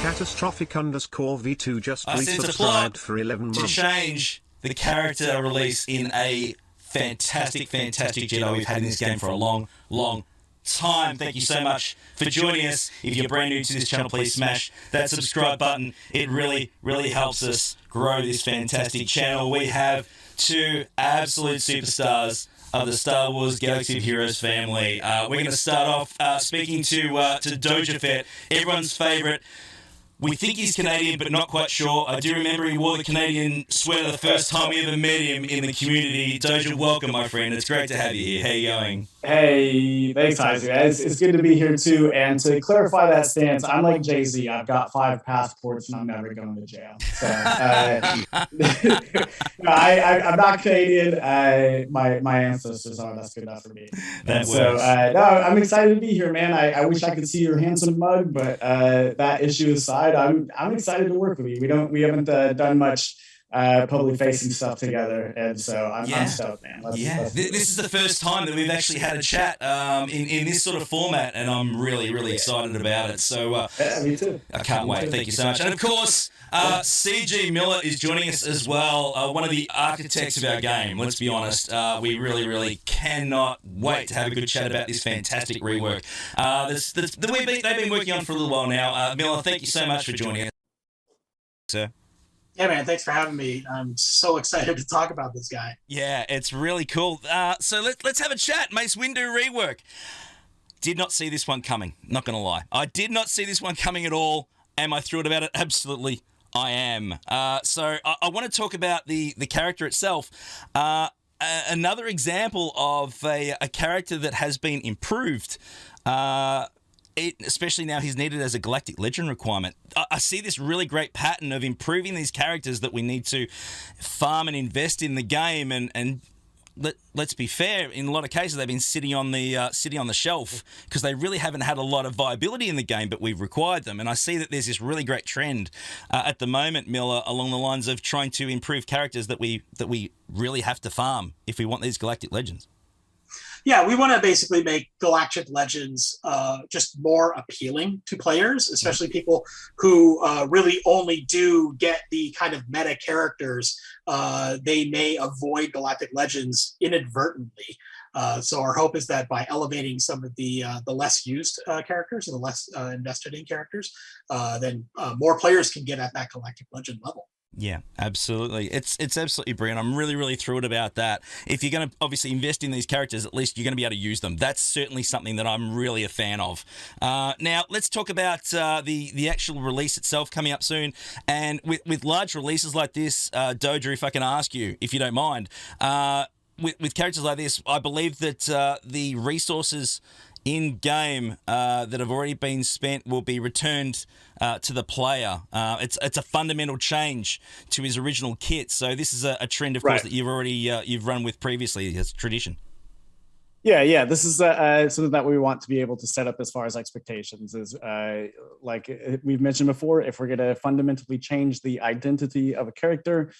Catastrophic_V2 just Since a plot resubscribed for 11 months. to change the character release in a fantastic Jedi we've had in this game for a long time. Thank you so much for joining us. If you're brand new to this channel, please smash that subscribe button. It really helps us grow this fantastic channel. We have two absolute superstars of the Star Wars Galaxy of Heroes family. We're going to start off speaking to Doja Fett, everyone's favourite. We think he's Canadian, but not quite sure. I do remember he wore the Canadian sweater the first time we ever met him in the community. Doja, welcome, my friend. It's great to have you here. How you going? Hey, thanks, Hynesy. It's good to be here, too. And to clarify that stance, I'm like Jay-Z. I've got 5 passports, and I'm never going to jail. So, I'm not Canadian. My ancestors are. That's good enough for me. I'm excited to be here, man. I wish I could see your handsome mug, but that issue aside, I'm excited to work with you. We haven't done much public facing stuff together, and so I'm stoked, man. This is the first time that we've actually had a chat in this sort of format, and I'm really excited about it. So me too. I can't wait. Thank you so much. And of course, CG Miller is joining us as well, one of the architects of our game. Let's be honest, we really cannot wait to have a good chat about this fantastic rework they've been working on for a little while now. Miller, thank you so much for joining us, sir. Yeah, man, thanks for having me. I'm so excited to talk about this guy. Yeah, it's really cool. So let's have a chat. Mace Windu rework. Did not see this one coming, not going to lie. I did not see this one coming at all. Am I thrilled about it? Absolutely, I am. So I want to talk about the character itself. Another example of a character that has been improved. Especially now he's needed as a Galactic Legend requirement. I see this really great pattern of improving these characters that we need to farm and invest in the game, and let's be fair, in a lot of cases they've been sitting on the shelf because they really haven't had a lot of viability in the game, but we've required them. And I see that there's this really great trend at the moment, Miller, along the lines of trying to improve characters that we really have to farm if we want these Galactic Legends. Yeah, we want to basically make Galactic Legends just more appealing to players, especially people who really only do get the kind of meta characters. They may avoid Galactic Legends inadvertently. So our hope is that by elevating some of the less used characters and the less invested in characters, then more players can get at that Galactic Legend level. Yeah, absolutely. It's absolutely brilliant. I'm really thrilled about that. If you're going to obviously invest in these characters, at least you're going to be able to use them. That's certainly something that I'm really a fan of. Now, let's talk about the actual release itself coming up soon. And with large releases like this, Doja, if I can ask you, if you don't mind, with characters like this, I believe that the resources in-game that have already been spent will be returned to the player. It's a fundamental change to his original kit. So this is a trend, of course, that you've already you've run with previously. It's tradition. Yeah. This is something that we want to be able to set up as far as expectations is like we've mentioned before, if we're going to fundamentally change the identity of a character,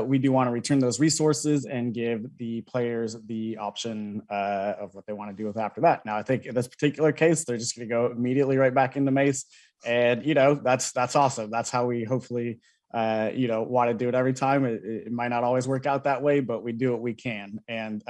we do want to return those resources and give the players the option of what they want to do with after that. Now, I think in this particular case, they're just going to go immediately right back into Mace. And, that's awesome. That's how we hopefully, want to do it every time. It might not always work out that way, but we do what we can. And,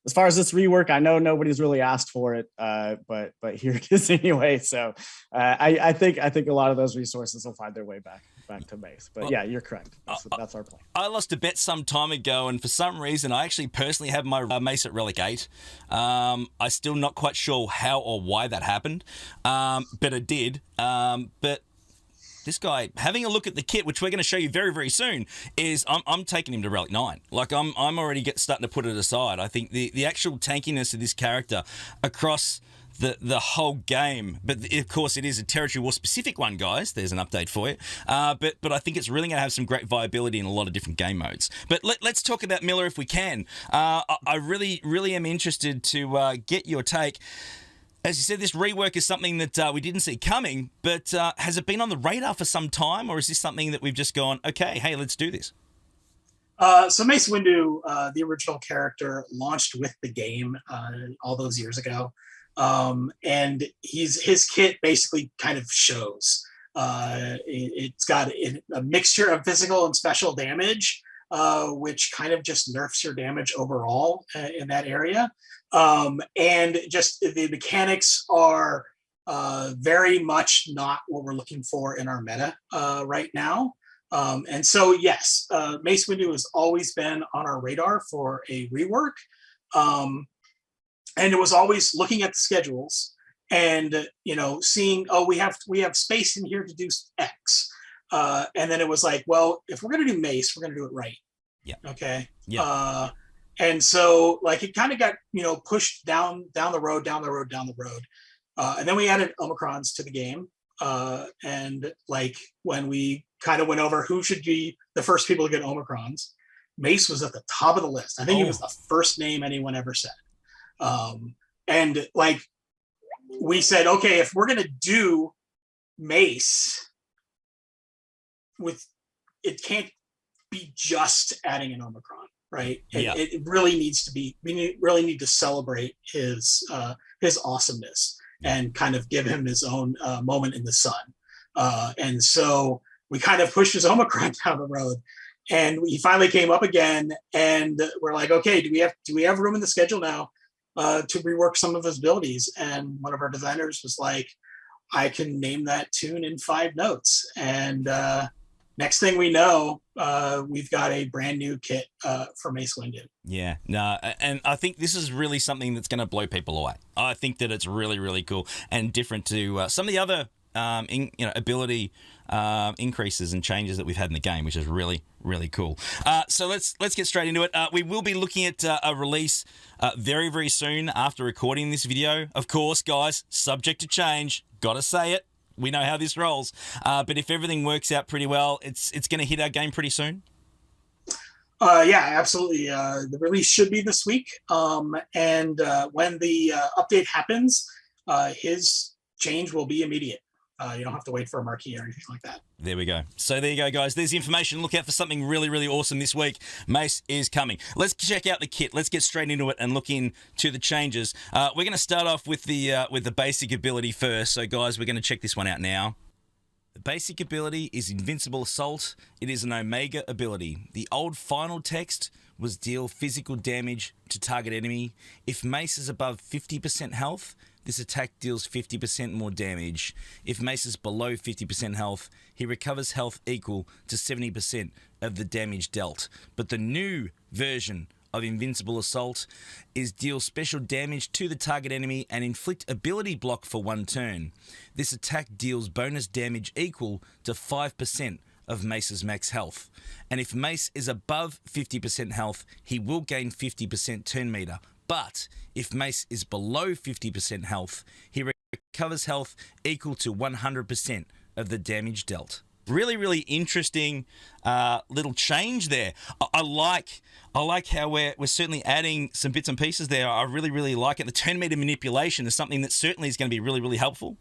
as far as this rework, I know nobody's really asked for it, but here it is anyway. So I think a lot of those resources will find their way back to Mace. But yeah, you're correct. That's our plan. I lost a bet some time ago, and for some reason, I actually personally have my Mace at Relic 8. I'm still not quite sure how or why that happened, but it did. But this guy, having a look at the kit, which we're going to show you very soon, is I'm taking him to Relic 9. Like I'm already starting to put it aside. I think the actual tankiness of this character across the whole game, but of course it is a Territory War specific one, guys. There's an update for you. But I think it's really going to have some great viability in a lot of different game modes. But let's talk about Miller if we can. I really am interested to get your take. As you said, this rework is something that we didn't see coming, but has it been on the radar for some time, or is this something that we've just gone, okay, hey, let's do this? So Mace Windu, the original character, launched with the game all those years ago. And his kit basically kind of shows It's got a mixture of physical and special damage, which kind of just nerfs your damage overall in that area. And just the mechanics are very much not what we're looking for in our meta right now. And so, yes, Mace Windu has always been on our radar for a rework. And it was always looking at the schedules and, seeing, oh, we have space in here to do X. And then it was like, well, if we're going to do Mace, we're going to do it right. Yeah. Okay. Yeah. And so like it kind of got, pushed down the road. And then we added Omicrons to the game. And like when we kind of went over who should be the first people to get Omicrons, Mace was at the top of the list. I think it was the first name anyone ever said. And like we said, okay, if we're going to do Mace it can't be just adding an Omicron, right? It really needs to be, really need to celebrate his awesomeness and kind of give him his own moment in the sun. And so we kind of pushed his Omicron down the road, and he finally came up again, and we're like, okay, do we have room in the schedule now to rework some of his abilities? And one of our designers was like, I can name that tune in 5 notes. And next thing we know, we've got a brand new kit for Mace Windu. Yeah, no, and I think this is really something that's going to blow people away. I think that it's really, really cool and different to some of the other ability increases and changes that we've had in the game, which is really, really cool. So let's get straight into it. We will be looking at a release very, very soon after recording this video. Of course, guys, subject to change. Gotta say it. We know how this rolls. But if everything works out pretty well, it's going to hit our game pretty soon. Yeah, absolutely. The release should be this week. And when the update happens, his change will be immediate. You don't have to wait for a marquee or anything like that. There we go. So there you go, guys. There's the information. Look out for something really, really awesome this week. Mace is coming. Let's check out the kit. Let's get straight into it and look into the changes. We're going to start off with the basic ability first. So, guys, we're going to check this one out now. The basic ability is Invincible Assault. It is an Omega ability. The old final text was deal physical damage to target enemy. If Mace is above 50% health, this attack deals 50% more damage. If Mace is below 50% health, he recovers health equal to 70% of the damage dealt. But the new version of Invincible Assault is deal special damage to the target enemy and inflict ability block for 1 turn. This attack deals bonus damage equal to 5% of Mace's max health. And if Mace is above 50% health, he will gain 50% turn meter. But if Mace is below 50% health, he recovers health equal to 100% of the damage dealt. Really, really interesting little change there. I like how we're certainly adding some bits and pieces there. I really, really like it. The turn meter manipulation is something that certainly is going to be really, really helpful.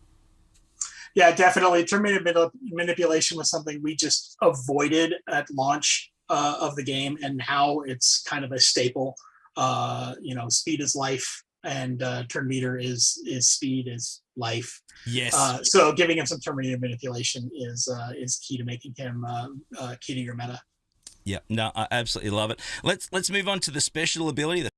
Yeah, definitely. Turn meter manipulation was something we just avoided at launch of the game, and now it's kind of a staple. Speed is life, and turn meter is speed is life. Yes. So giving him some turn meter manipulation is key to making him key to your meta. Yeah, no, I absolutely love it. Let's move on to the special ability.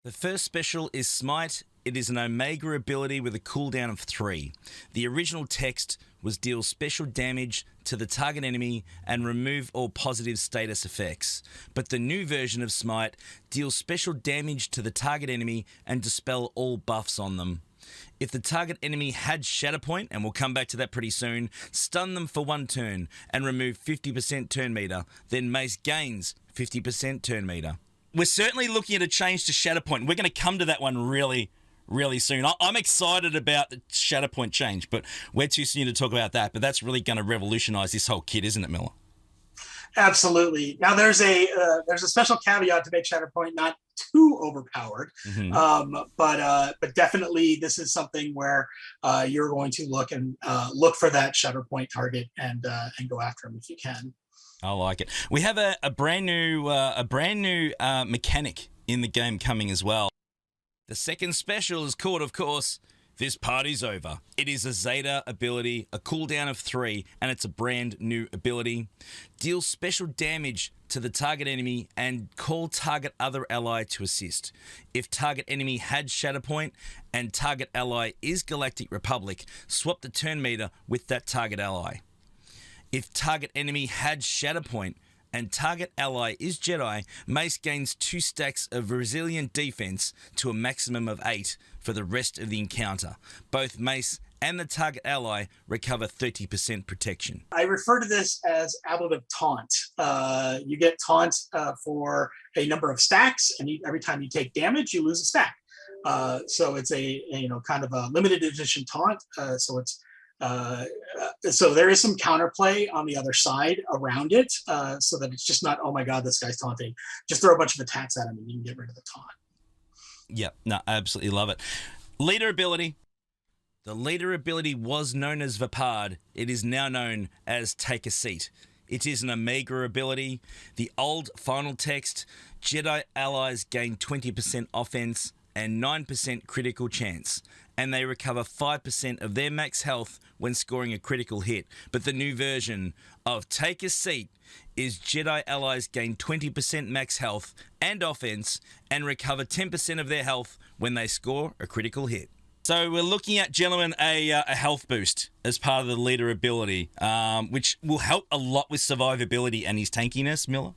The first special is Smite. It is an Omega ability with a cooldown of 3. The original text was deal special damage to the target enemy and remove all positive status effects. But the new version of Smite deals special damage to the target enemy and dispel all buffs on them. If the target enemy had Shatterpoint, and we'll come back to that pretty soon, stun them for 1 turn and remove 50% turn meter, then Mace gains 50% turn meter. We're certainly looking at a change to Shatterpoint. We're going to come to that one really soon. I'm excited about the Shatterpoint change, but we're too soon to talk about that. But that's really going to revolutionize this whole kit, isn't it, Miller? Absolutely. Now there's a special caveat to make Shatterpoint not too overpowered, but definitely this is something where you're going to look for that Shatterpoint target and go after him if you can. I like it. We have a brand new mechanic in the game coming as well. The second special is called, of course, This party's over. It is a Zeta ability, a cooldown of 3, and it's a brand new ability. Deals special damage to the target enemy and call target other ally to assist. If target enemy had Shatterpoint and target ally is Galactic Republic, swap the turn meter with that target ally. If target enemy had Shatterpoint and target ally is Jedi, Mace gains 2 stacks of resilient defense to a maximum of 8 for the rest of the encounter. Both Mace and the target ally recover 30% protection. I refer to this as ablative taunt. You get taunt for a number of stacks, and every time you take damage, you lose a stack. So it's a kind of a limited edition taunt. So there is some counterplay on the other side around it, so that it's just not, oh my god, this guy's taunting. Just throw a bunch of attacks at him and you can get rid of the taunt. Yep, no, I absolutely love it. Leader ability. The leader ability was known as Vapard. It is now known as Take a Seat. It is an Omega ability. The old final text, Jedi allies gain 20% offense and 9% critical chance, and they recover 5% of their max health when scoring a critical hit. But the new version of Take a Seat is Jedi allies gain 20% max health and offense and recover 10% of their health when they score a critical hit. So we're looking at, gentlemen, a health boost as part of the leader ability, which will help a lot with survivability and his tankiness, Miller.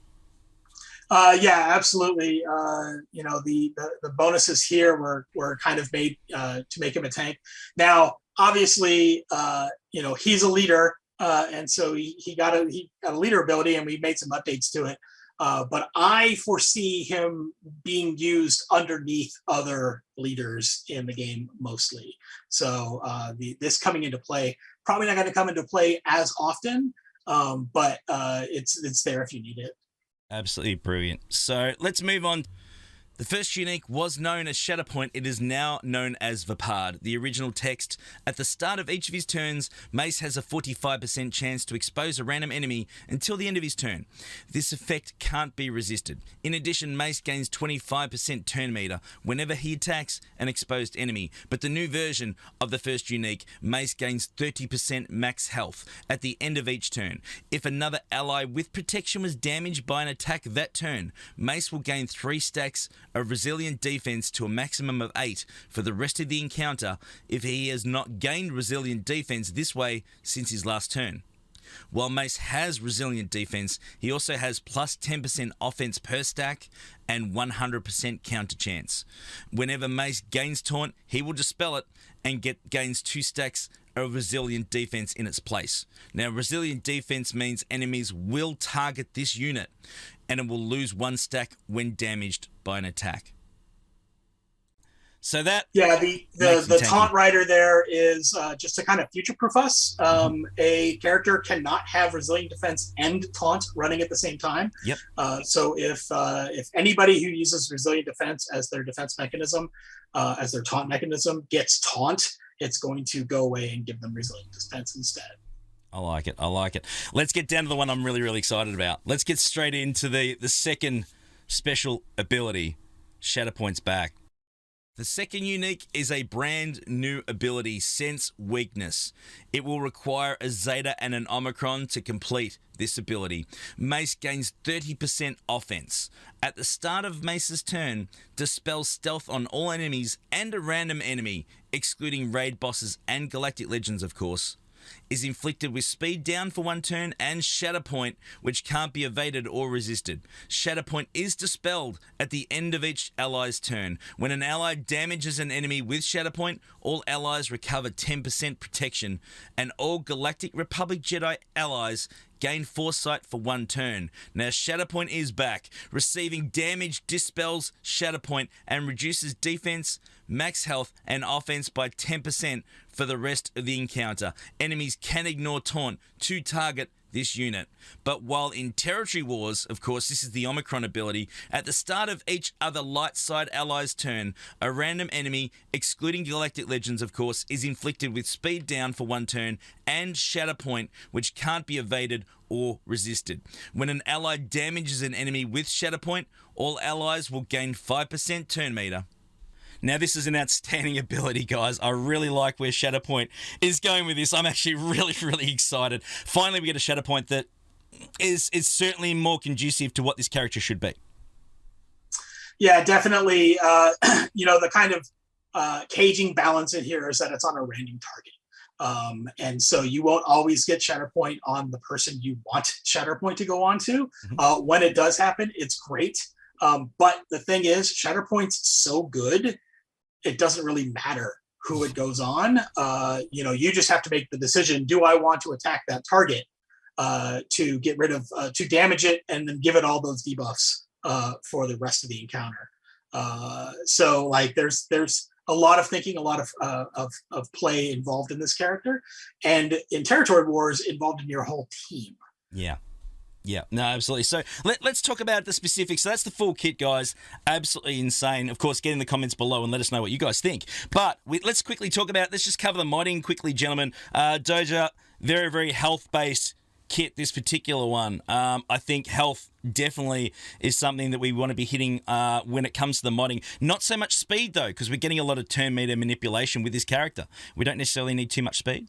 Yeah, absolutely. The bonuses here were kind of made to make him a tank. Now, obviously, he's a leader, and so he got a leader ability, and we made some updates to it. But I foresee him being used underneath other leaders in the game mostly. So this coming into play, probably not going to come into play as often, but it's there if you need it. Absolutely brilliant. So let's move on. The first unique was known as Shatterpoint. It is now known as Vapard. The original text, at the start of each of his turns, Mace has a 45% chance to expose a random enemy until the end of his turn. This effect can't be resisted. In addition, Mace gains 25% turn meter whenever he attacks an exposed enemy. But the new version of the first unique, Mace gains 30% max health at the end of each turn. If another ally with protection was damaged by an attack that turn, Mace will gain 3 stacks of resilient defense to a maximum of 8 for the rest of the encounter if he has not gained resilient defense this way since his last turn. While Mace has resilient defense, he also has plus 10% offense per stack and 100% counter chance. Whenever Mace gains taunt, he will dispel it and gains 2 stacks of resilient defense in its place. Now, resilient defense means enemies will target this unit and it will lose 1 stack when damaged by an attack. So that the taunt rider there is just to kind of future-proof us. A character cannot have resilient defense and taunt running at the same time. Yep. So if anybody who uses resilient defense as their defense mechanism, as their taunt mechanism, gets taunt, it's going to go away and give them resilient defense instead. I like it. Let's get down to the one I'm really, really excited about. Let's get straight into the second special ability, Shatterpoint's back. The second unique is a brand new ability, Sense Weakness. It will require a Zeta and an Omicron to complete this ability. Mace gains 30% offense. At the start of Mace's turn, dispel stealth on all enemies and a random enemy, excluding raid bosses and Galactic Legends, of course. Is inflicted with speed down for 1 turn and Shatterpoint, which can't be evaded or resisted. Shatterpoint is dispelled at the end of each ally's turn. When an ally damages an enemy with Shatterpoint, all allies recover 10% protection, and all Galactic Republic Jedi allies gain foresight for 1 turn. Now, Shatterpoint is back. Receiving damage dispels Shatterpoint and reduces defense, max health, and offense by 10% for the rest of the encounter. Enemies can ignore taunt to target this unit. But while in Territory Wars, of course, this is the Omicron ability, at the start of each other light side ally's turn, a random enemy, excluding Galactic Legends, of course, is inflicted with speed down for 1 turn and Shatterpoint, which can't be evaded or resisted. When an ally damages an enemy with Shatterpoint, all allies will gain 5% turn meter. Now, this is an outstanding ability, guys. I really like where Shatterpoint is going with this. I'm actually really, really excited. Finally, we get a Shatterpoint that is certainly more conducive to what this character should be. Yeah, definitely. The kind of caging balance in here is that it's on a random target. And so you won't always get Shatterpoint on the person you want Shatterpoint to go on to. When it does happen, it's great. But the thing is, Shatterpoint's so good, it doesn't really matter who it goes on. You just have to make the decision, do I want to attack that target to get rid of, to damage it, and then give it all those debuffs for the rest of the encounter. So like there's a lot of thinking, a lot of play involved in this character, and in Territory Wars involved in your whole team. Yeah, no, absolutely. So let's talk about the specifics. So that's the full kit, guys. Absolutely insane. Of course, get in the comments below and let us know what you guys think. But let's quickly talk about, let's just cover the modding quickly, gentlemen. Doja, very, very health-based kit, this particular one. I think health definitely is something that we want to be hitting when it comes to the modding. Not so much speed, though, because we're getting a lot of turn meter manipulation with this character. We don't necessarily need too much speed.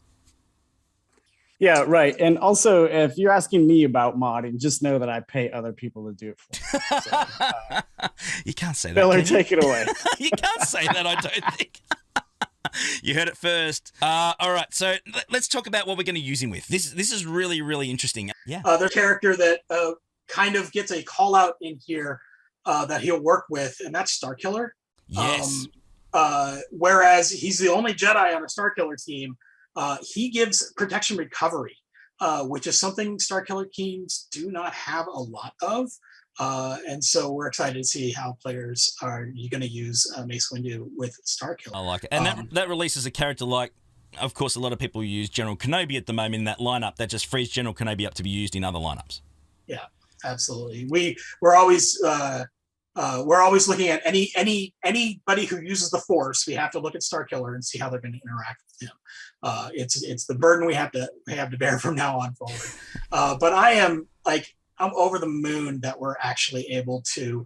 Yeah, right. And also, if you're asking me about modding, just know that I pay other people to do it for me. So, you can't say that. Miller, take it away. You can't say that, I don't think. You heard it first. All right, so let's talk about what we're going to use him with. This is really, really interesting. Yeah. There's a character that kind of gets a call out in here that he'll work with, and that's Starkiller. Yes. Whereas he's the only Jedi on a Starkiller team, he gives protection recovery, which is something Starkiller teams do not have a lot of. And so we're excited to see how players are going to use Mace Windu with Starkiller. I like it. And that releases a character like, of course, a lot of people use General Kenobi at the moment in that lineup. That just frees General Kenobi up to be used in other lineups. Yeah, absolutely. We're always looking at anybody who uses the Force. We have to look at Starkiller and see how they're going to interact with him. It's the burden we have to bear from now on forward. But I'm over the moon that we're actually able to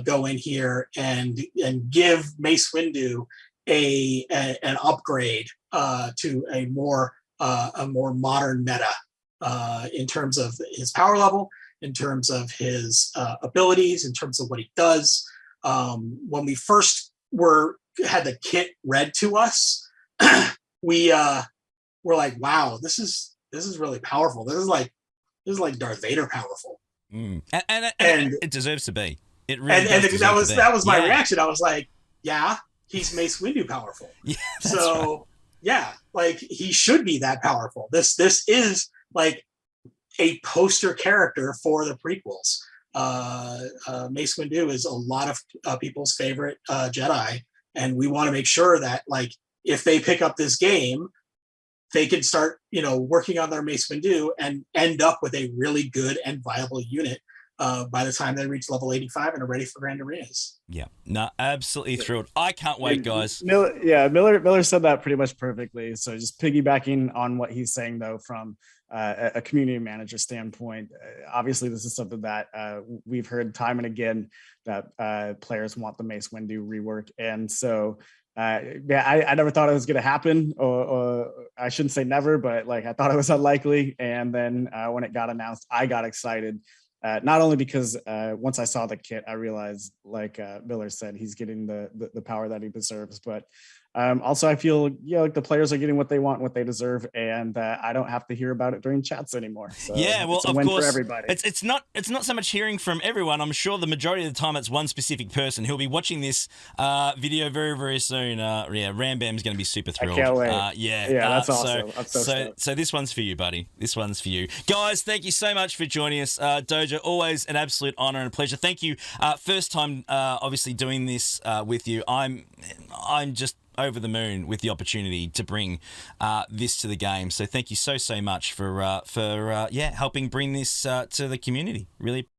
go in here and give Mace Windu an upgrade to a more modern meta in terms of his power level, in terms of his abilities, in terms of what he does. When we first had the kit read to us, we were like, wow, this is really powerful. This is like Darth Vader powerful. And it deserves to be. It really that was my reaction. I was like, yeah, he's Mace Windu powerful. Yeah, so right. Yeah, like he should be that powerful. This is like a poster character for the prequels. Mace Windu is a lot of people's favorite Jedi, and we want to make sure that like if they pick up this game, they can start, working on their Mace Windu and end up with a really good and viable unit by the time they reach level 85 and are ready for Grand Arenas. Yeah, no, absolutely thrilled. I can't wait, guys. Miller said that pretty much perfectly. So just piggybacking on what he's saying, though, from a community manager standpoint, obviously this is something that we've heard time and again that players want the Mace Windu rework. And so I never thought it was going to happen, or I shouldn't say never, but like I thought it was unlikely. And then when it got announced, I got excited. Not only because once I saw the kit, I realized, like Miller said, he's getting the power that he deserves. But also, I feel like the players are getting what they want, what they deserve, and I don't have to hear about it during chats anymore. So yeah, well, it's a of win course, for everybody. It's not so much hearing from everyone. I'm sure the majority of the time it's one specific person who'll be watching this video very, very soon. Ram Bam's going to be super thrilled. I can't wait. That's awesome. I'm so this one's for you, buddy. This one's for you, guys. Thank you so much for joining us, Doja. Always an absolute honor and a pleasure. Thank you. First time, obviously doing this with you. I'm just over the moon with the opportunity to bring this to the game. So thank you so much for helping bring this to the community. Really